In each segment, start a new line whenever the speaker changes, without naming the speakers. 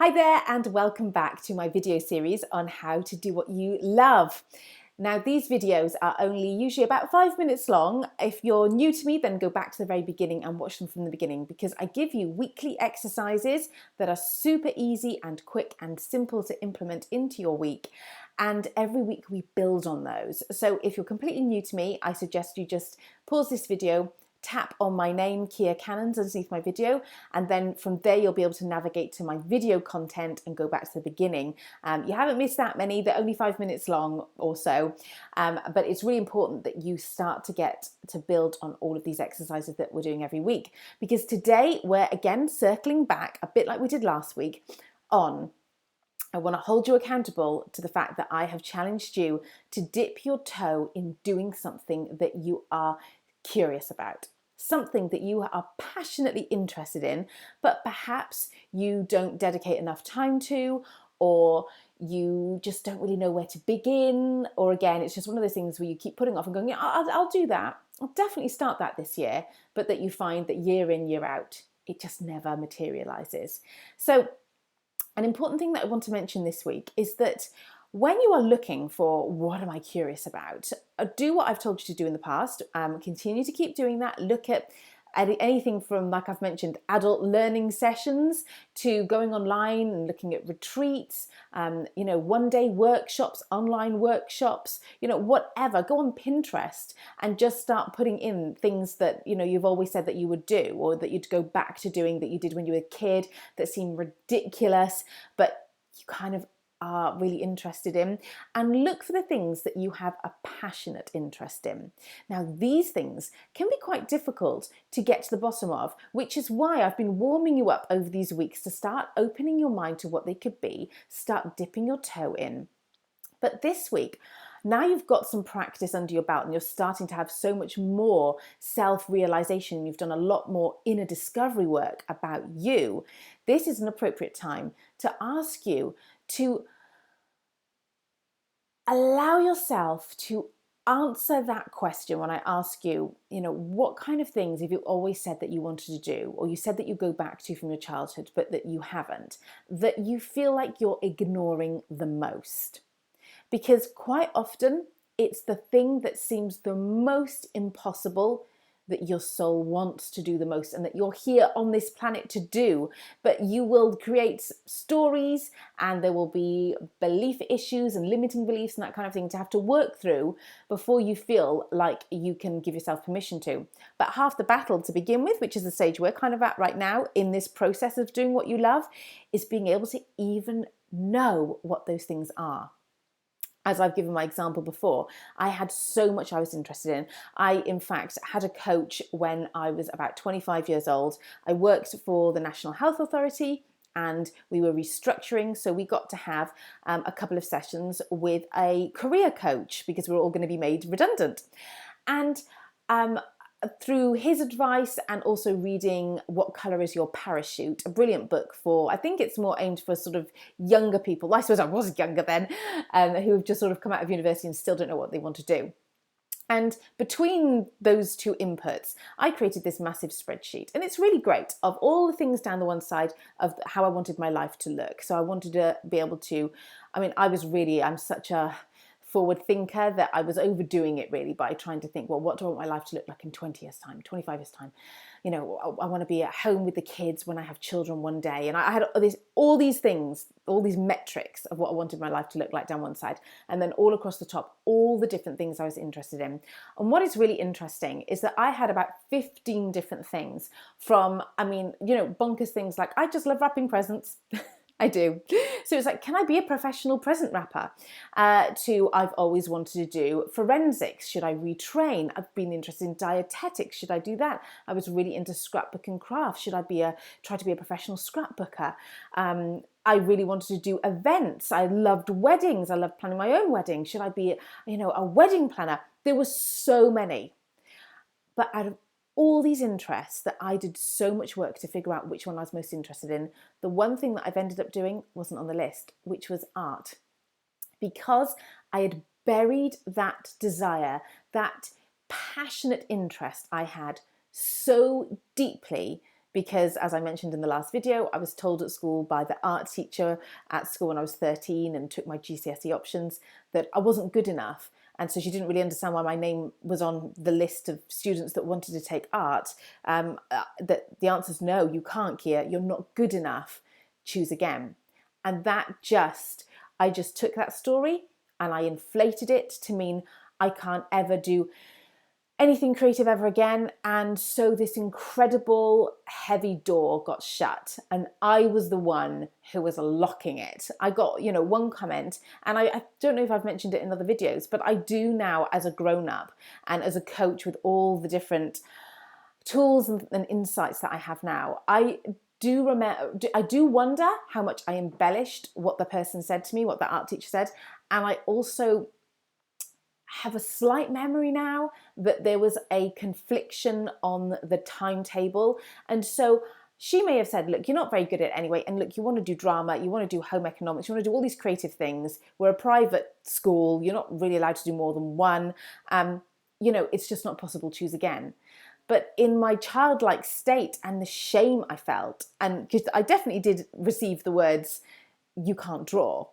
Hi there and welcome back to my video series on how to do what you love. Now these videos are only usually about 5 minutes long. If you're new to me, then go back to the very beginning and watch them from the beginning because I give you weekly exercises that are super easy and quick and simple to implement into your week. And every week we build on those. So if you're completely new to me, I suggest you just pause this video, tap on my name, Kia Cannons, underneath my video, and then from there you'll be able to navigate to my video content and go back to the beginning. You haven't missed that many, they're only 5 minutes long or so, but it's really important that you start to get to build on all of these exercises that we're doing every week, because today we're again circling back a bit like we did last week on I want to hold you accountable to the fact that I have challenged you to dip your toe in doing something that you are curious about, something that you are passionately interested in, but perhaps you don't dedicate enough time to, or you just don't really know where to begin, or again, it's just one of those things where you keep putting off and going, yeah, I'll do that. I'll definitely start that this year, but that you find that year in, year out, it just never materializes. So an important thing that I want to mention this week is that when you are looking for what am I curious about, do what I've told you to do in the past, continue to keep doing that, look at anything from, like I've mentioned, adult learning sessions to going online and looking at retreats, one-day workshops, online workshops, whatever. Go on Pinterest and just start putting in things that, you've always said that you would do, or that you'd go back to doing that you did when you were a kid that seem ridiculous, but you kind of are really interested in, and look for the things that you have a passionate interest in. Now, these things can be quite difficult to get to the bottom of, which is why I've been warming you up over these weeks to start opening your mind to what they could be, start dipping your toe in. But this week, now you've got some practice under your belt and you're starting to have so much more self-realization, you've done a lot more inner discovery work about you, this is an appropriate time to ask you to allow yourself to answer that question when I ask you, what kind of things have you always said that you wanted to do, or you said that you go back to from your childhood, but that you haven't, that you feel like you're ignoring the most? Because quite often it's the thing that seems the most impossible that your soul wants to do the most, and that you're here on this planet to do, but you will create stories and there will be belief issues and limiting beliefs and that kind of thing to have to work through before you feel like you can give yourself permission to. But half the battle to begin with, which is the stage we're kind of at right now in this process of doing what you love, is being able to even know what those things are. As I've given my example before, I had so much I was interested in. I, in fact, had a coach when I was about 25 years old. I worked for the National Health Authority and we were restructuring, so we got to have a couple of sessions with a career coach because we were all going to be made redundant. And through his advice and also reading What Colour Is Your Parachute, a brilliant book for, I think it's more aimed for sort of younger people, well, I suppose I was younger then, who have just sort of come out of university and still don't know what they want to do. And between those two inputs, I created this massive spreadsheet, and it's really great, of all the things down the one side of how I wanted my life to look. So I wanted to be able to, I'm such a forward thinker that I was overdoing it really by trying to think, well, what do I want my life to look like in 20 years time, 25 years time? I want to be at home with the kids when I have children one day. And I had all these things, all these metrics of what I wanted my life to look like down one side. And then all across the top, all the different things I was interested in. And what is really interesting is that I had about 15 different things from, bonkers things like, I just love wrapping presents. I do. So it's like, can I be a professional present wrapper? To I've always wanted to do forensics. Should I retrain? I've been interested in dietetics. Should I do that? I was really into scrapbook and craft. Should I try to be a professional scrapbooker? I really wanted to do events. I loved weddings. I loved planning my own wedding. Should I be, a wedding planner? There were so many. But out of all these interests that I did so much work to figure out which one I was most interested in, the one thing that I've ended up doing wasn't on the list, which was art. Because I had buried that desire, that passionate interest I had so deeply because, as I mentioned in the last video, I was told at school by the art teacher at school when I was 13 and took my GCSE options that I wasn't good enough. And so she didn't really understand why my name was on the list of students that wanted to take art. That the answer is no, you can't, Kia. You're not good enough. Choose again. And I just took that story and I inflated it to mean I can't ever do anything creative ever again. And so this incredible heavy door got shut and I was the one who was locking it. I got, one comment, and I don't know if I've mentioned it in other videos, but I do now as a grown-up and as a coach with all the different tools and insights that I have now. I do wonder how much I embellished what the person said to me, what the art teacher said. And I also have a slight memory now that there was a confliction on the timetable. And so she may have said, look, you're not very good at it anyway. And look, you want to do drama, you want to do home economics, you want to do all these creative things. We're a private school. You're not really allowed to do more than one. It's just not possible. Choose again. But in my childlike state and the shame I felt, and because I definitely did receive the words, you can't draw,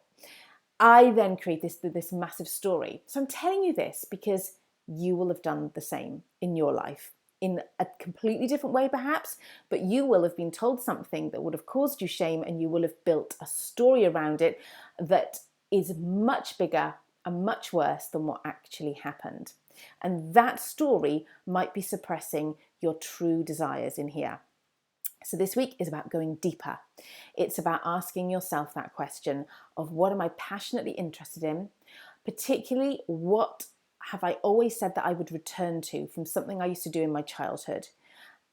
I then create this massive story. So I'm telling you this because you will have done the same in your life, in a completely different way perhaps, but you will have been told something that would have caused you shame and you will have built a story around it that is much bigger and much worse than what actually happened. And that story might be suppressing your true desires in here. So this week is about going deeper. It's about asking yourself that question of what am I passionately interested in, particularly what have I always said that I would return to from something I used to do in my childhood.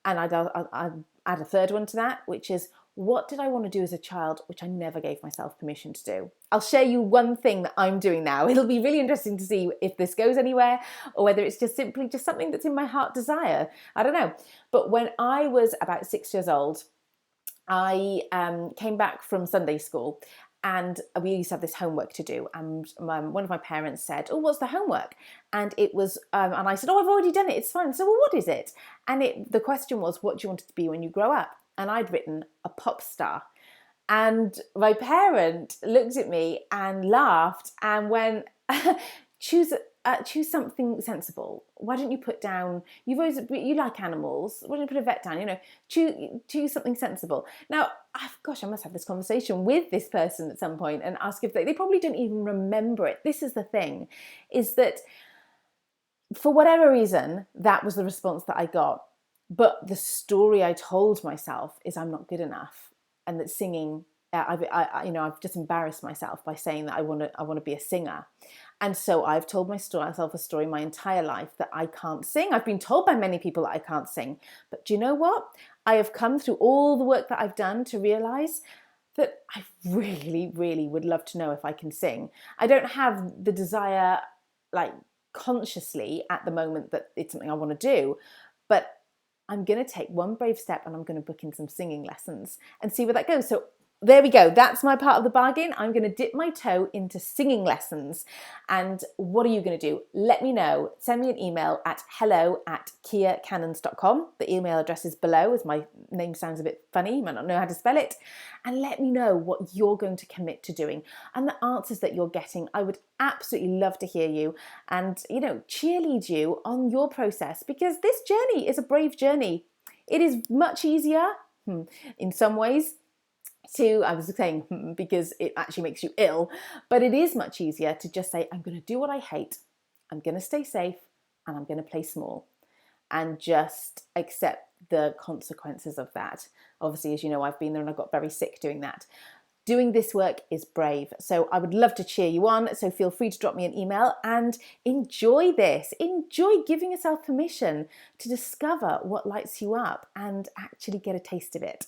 And I'd add a third one to that, which is what did I want to do as a child, which I never gave myself permission to do. I'll share you one thing that I'm doing now. It'll be really interesting to see if this goes anywhere or whether it's just simply just something that's in my heart desire. I don't know. But when I was about 6 years old, I came back from Sunday school and we used to have this homework to do. And one of my parents said, oh, what's the homework? And it was, and I said, oh, I've already done it. It's fine. So, well, what is it? And the question was, what do you want to be when you grow up? And I'd written a pop star. And my parent looked at me and laughed and went, choose something sensible. Why don't you put down, you like animals, why don't you put a vet down, choose something sensible. Now, I must have this conversation with this person at some point and ask if they probably don't even remember it. This is the thing, is that for whatever reason, that was the response that I got. But the story I told myself is I'm not good enough, and that singing, I've just embarrassed myself by saying that I want to be a singer, and so I've told myself a story my entire life that I can't sing. I've been told by many people that I can't sing, but do you know what? I have come through all the work that I've done to realize that I really, really would love to know if I can sing. I don't have the desire, consciously at the moment, that it's something I want to do, but I'm going to take one brave step and I'm going to book in some singing lessons and see where that goes. So there we go. That's my part of the bargain. I'm going to dip my toe into singing lessons. And what are you going to do? Let me know. Send me an email at hello@kiacannons.com. The email address is below, as my name sounds a bit funny. You might not know how to spell it. And let me know what you're going to commit to doing and the answers that you're getting. I would absolutely love to hear you and, cheerlead you on your process, because this journey is a brave journey. It is much easier in some ways I was saying because it actually makes you ill, but it is much easier to just say, I'm going to do what I hate, I'm going to stay safe, and I'm going to play small, and just accept the consequences of that. Obviously, as you know, I've been there and I got very sick doing that. Doing this work is brave. So I would love to cheer you on. So feel free to drop me an email and enjoy this. Enjoy giving yourself permission to discover what lights you up and actually get a taste of it.